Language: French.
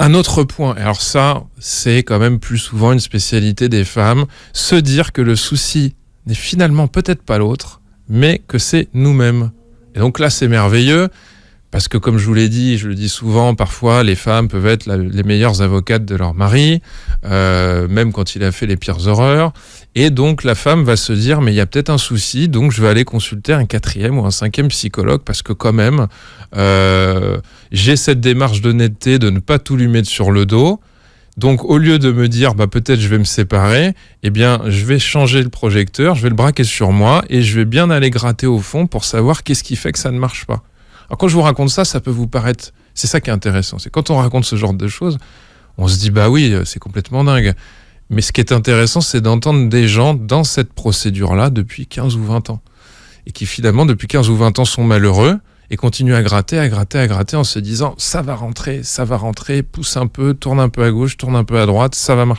Un autre point, et alors ça, c'est quand même plus souvent une spécialité des femmes, se dire que le souci n'est finalement peut-être pas l'autre, mais que c'est nous-mêmes. Et donc là, c'est merveilleux, parce que comme je vous l'ai dit, je le dis souvent, parfois les femmes peuvent être les meilleures avocates de leur mari, même quand il a fait les pires horreurs. Et donc la femme va se dire, mais il y a peut-être un souci, donc je vais aller consulter un 4e ou un 5e psychologue, parce que quand même, j'ai cette démarche d'honnêteté de ne pas tout lui mettre sur le dos. Donc au lieu de me dire, peut-être je vais me séparer, eh bien je vais changer le projecteur, je vais le braquer sur moi, et je vais bien aller gratter au fond pour savoir qu'est-ce qui fait que ça ne marche pas. Alors quand je vous raconte ça, ça peut vous paraître... C'est ça qui est intéressant, c'est quand on raconte ce genre de choses, on se dit, oui, c'est complètement dingue. Mais ce qui est intéressant, c'est d'entendre des gens dans cette procédure-là depuis 15 ou 20 ans. Et qui finalement, depuis 15 ou 20 ans, sont malheureux et continuent à gratter en se disant « ça va rentrer, pousse un peu, tourne un peu à gauche, tourne un peu à droite, ça va marcher ».